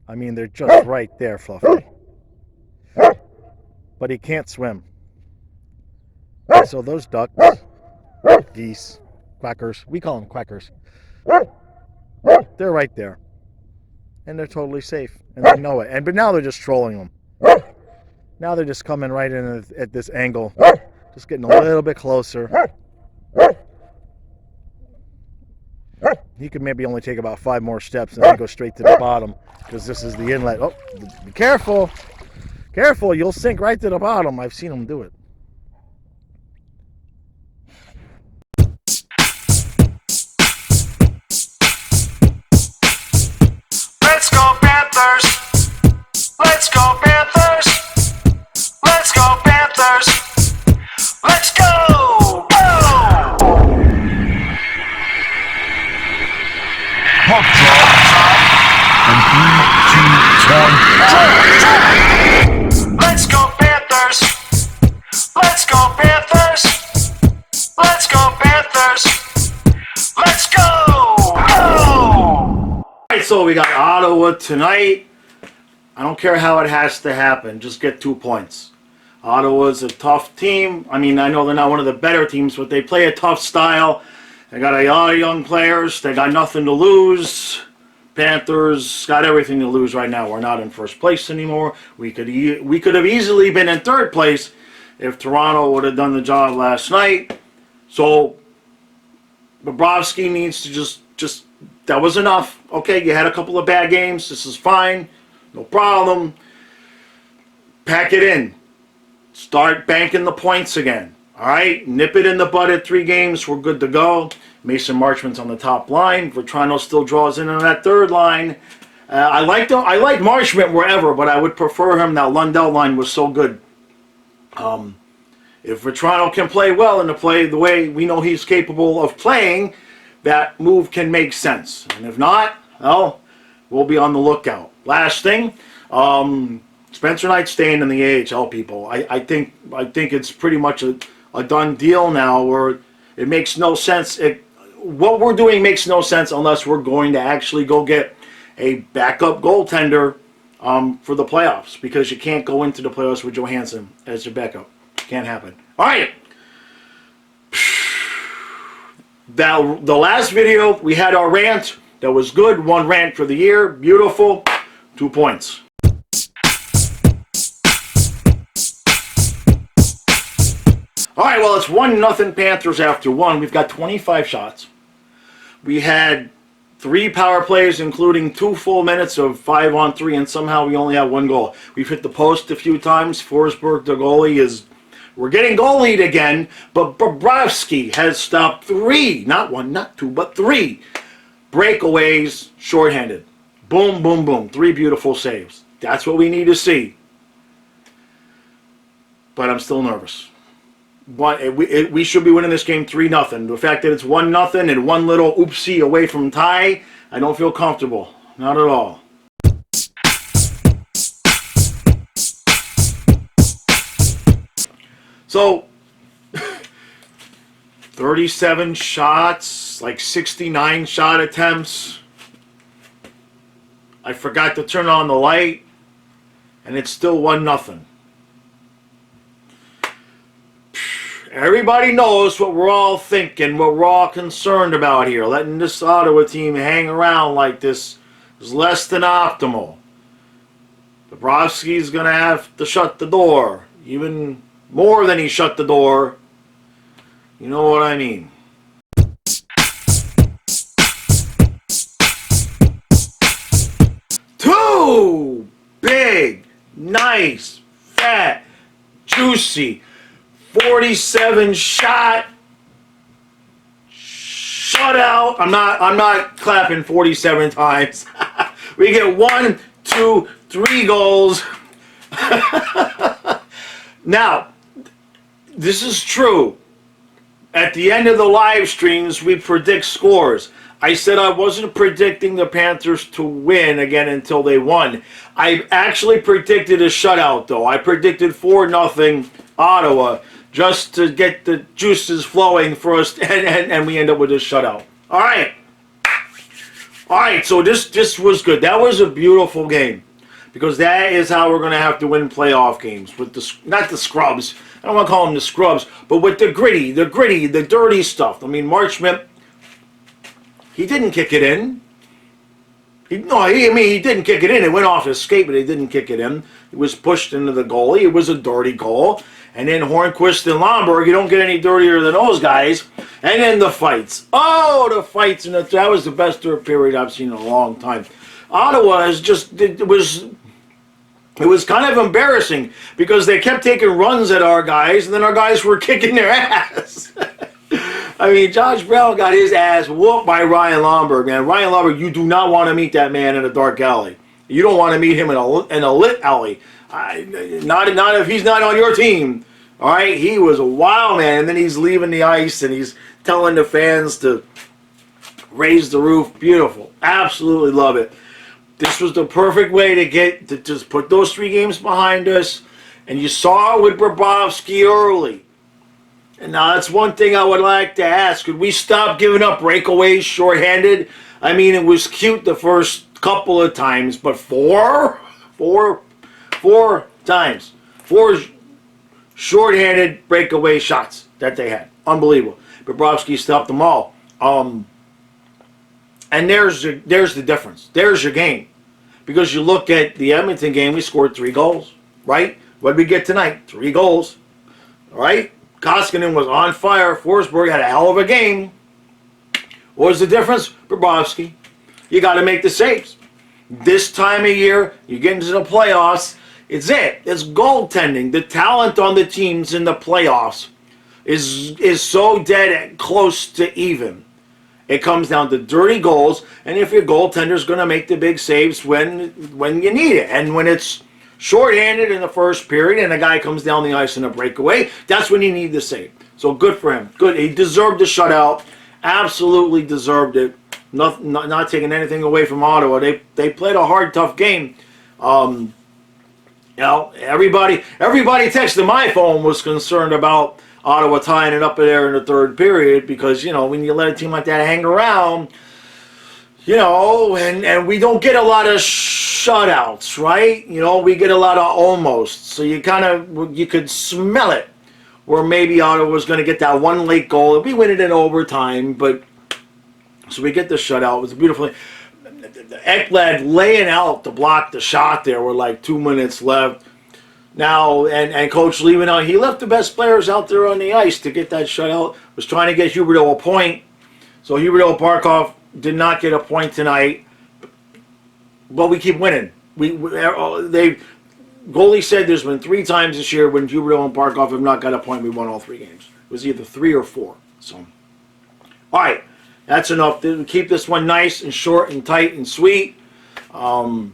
I mean, they're just right there, Fluffy. But he can't swim. So those ducks, geese, quackers, we call them quackers, they're right there. And they're totally safe. And they know it. But now they're just trolling them. Now they're just coming right in at this angle. Just getting a little bit closer. He could maybe only take about 5 more steps and then go straight to the bottom, because this is the inlet. Oh, be careful. Careful, you'll sink right to the bottom. I've seen him do it. Let's go Panthers! Let's go Panthers! Let's go Panthers! Let's go! Go! Puck drop. And 3, 2, 1, Let's go Panthers! Let's go Panthers! Let's go Panthers! Let's go! Go! Alright, so we got Ottawa tonight. I don't care how it has to happen. Just get 2 points. Ottawa's a tough team. I mean, I know they're not one of the better teams, but they play a tough style. They got a lot of young players. They got nothing to lose. Panthers got everything to lose right now. We're not in first place anymore. We could have easily been in third place if Toronto would have done the job last night. So Bobrovsky needs to just that was enough. Okay, you had a couple of bad games. This is fine. No problem. Pack it in. Start banking the points again. All right? Nip it in the bud at 3 games. We're good to go. Mason Marchment's on the top line. Vetrano still draws in on that third line. I like Marchment wherever, but I would prefer him. That Lundell line was so good. If Vetrano can play well and to play the way we know he's capable of playing, that move can make sense. And if not, well, we'll be on the lookout. Last thing, Spencer Knight's staying in the AHL, people. I think it's pretty much a done deal now, where it makes no sense. What we're doing makes no sense unless we're going to actually go get a backup goaltender for the playoffs, because you can't go into the playoffs with Johansson as your backup. Can't happen. All right. The last video, we had our rant. That was good. 1 rant for the year. Beautiful. 2 points. All right, well, it's 1-0 Panthers after 1. We've got 25 shots. We had 3 power plays, including 2 full minutes of 5-on-3, and somehow we only have 1 goal. We've hit the post a few times. Forsberg, the goalie, we're getting goalied again, but Bobrovsky has stopped 3, not 1, not 2, but 3 breakaways shorthanded. Boom, boom, boom. 3 beautiful saves. That's what we need to see. But I'm still nervous. We should be winning this game 3-0. The fact that it's 1-0 and 1 little oopsie away from tie, I don't feel comfortable. Not at all. So, 37 shots, like 69 shot attempts. I forgot to turn on the light, and it's still 1-0. Everybody knows what we're all thinking, what we're all concerned about here. Letting this Ottawa team hang around like this is less than optimal. Bobrovsky's going to have to shut the door. Even more than he shut the door. You know what I mean. Two big, nice, fat, juicy 47 shot shutout. I'm not clapping 47 times. We get 1, 2, 3 goals. Now, this is true. At the end of the live streams, we predict scores. I said I wasn't predicting the Panthers to win again until they won. I actually predicted a shutout, though. I predicted 4-0 Ottawa, just to get the juices flowing for us, and we end up with a shutout. All right. All right, so this was good. That was a beautiful game. Because that is how we're going to have to win playoff games. With not the scrubs. I don't want to call them the scrubs. But with the gritty, the dirty stuff. I mean, Marchment, he didn't kick it in. He didn't kick it in. It went off his skate, but he didn't kick it in. It was pushed into the goalie. It was a dirty goal. And then Hornquist and Lomberg, you don't get any dirtier than those guys. And then the fights. Oh, the fights. And that was the best third period I've seen in a long time. Ottawa is just, it was kind of embarrassing because they kept taking runs at our guys, and then our guys were kicking their ass. I mean, Josh Brown got his ass whooped by Ryan Lomberg, man. Ryan Lomberg, you do not want to meet that man in a dark alley. You don't want to meet him in a lit alley. Not if he's not on your team. All right, he was a wild man, and then he's leaving the ice, and he's telling the fans to raise the roof. Beautiful. Absolutely love it. This was the perfect way to just put those 3 games behind us. And you saw it with Bobrovsky early. And now that's one thing I would like to ask. Could we stop giving up breakaways shorthanded? I mean, it was cute the first couple of times, but four times. 4 shorthanded breakaway shots that they had. Unbelievable. Bobrovsky stopped them all. And there's the difference. There's your game. Because you look at the Edmonton game, we scored 3 goals, right? What did we get tonight? 3 goals, all right? Koskinen was on fire. Forsberg had a hell of a game. What was the difference? Bobrovsky. You got to make the saves. This time of year, you get into the playoffs, it's it. It's goaltending. The talent on the teams in the playoffs is so dead close to even. It comes down to dirty goals, and if your goaltender's going to make the big saves when you need it. And when it's shorthanded in the first period and a guy comes down the ice in a breakaway, that's when you need the save. So good for him. Good. He deserved the shutout. Absolutely deserved it. Not taking anything away from Ottawa. They played a hard, tough game. You know, everybody texting my phone was concerned about Ottawa tying it up there in the third period because, you know, when you let a team like that hang around, you know, and we don't get a lot of shutouts, right? You know, we get a lot of almost. So you could smell it where maybe Ottawa was going to get that one late goal. We win it in overtime, but so we get the shutout. It was beautiful. Ekblad laying out to block the shot there with like 2 minutes left. Now, and Coach Leavenow, he left the best players out there on the ice to get that shutout. Was trying to get Huberdeau a point. So Huberdeau Barkov did not get a point tonight. But we keep winning. Goalie said there's been 3 times this year when Huberdeau and Barkov have not got a point. We won all 3 games. It was either 3 or 4. So, all right, that's enough. Keep this one nice and short and tight and sweet. Stu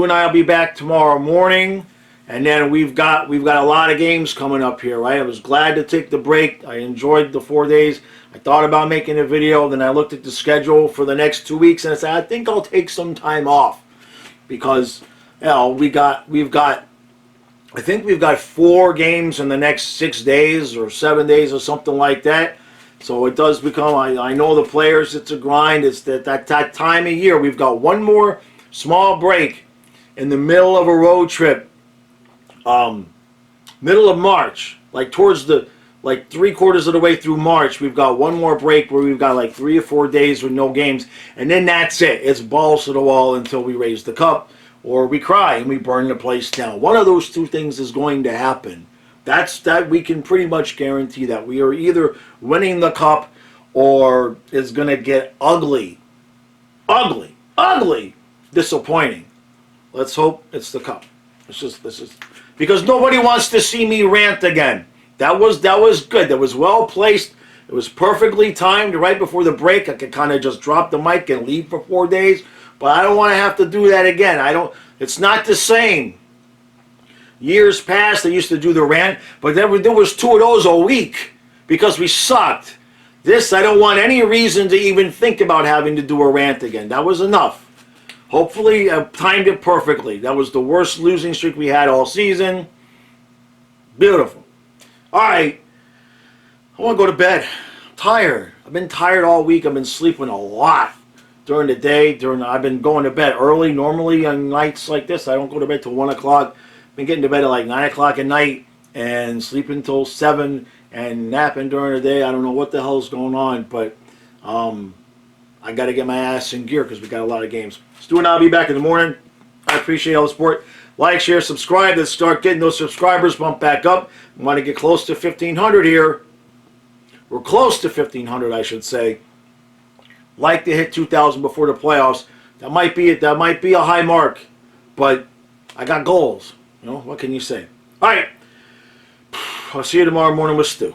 and I will be back tomorrow morning. And then we've got a lot of games coming up here, right? I was glad to take the break. I enjoyed the 4 days. I thought about making a video. Then I looked at the schedule for the next 2 weeks, and I said, I think I'll take some time off because, you know, we've got 4 games in the next 6 days or 7 days or something like that. So it does become. I know the players. It's a grind. It's that time of year. We've got one more small break in the middle of a road trip. Middle of March, like towards the 3/4 of the way through March, we've got one more break where we've got like 3 or 4 days with no games, and then that's it. It's balls to the wall until we raise the cup or we cry and we burn the place down. One of those 2 things is going to happen. That we can pretty much guarantee that we are either winning the cup or it's going to get ugly, disappointing. Let's hope it's the cup. This is because nobody wants to see me rant again. That was good. That was well placed. It was perfectly timed right before the break. I could kind of just drop the mic and leave for 4 days, but I don't want to have to do that again. It's not the same. Years past, I used to do the rant, but there was 2 of those a week because we sucked. This, I don't want any reason to even think about having to do a rant again. That was enough. Hopefully, I timed it perfectly. That was the worst losing streak we had all season. Beautiful. All right. I want to go to bed. I'm tired. I've been tired all week. I've been sleeping a lot. during the day. I've been going to bed early. Normally on nights like this, I don't go to bed till 1 o'clock. Been getting to bed at like 9 o'clock at night and sleeping till 7 and napping during the day. I don't know what the hell's going on, but I got to get my ass in gear because we got a lot of games. Stu and I'll be back in the morning. I appreciate all the support. Like, share, subscribe. Let's start getting those subscribers bumped back up. We want to get close to 1,500 here. We're close to 1,500, I should say. Like to hit 2,000 before the playoffs. That might be it. That might be a high mark, but I got goals. You know, what can you say? All right. I'll see you tomorrow morning with Stu.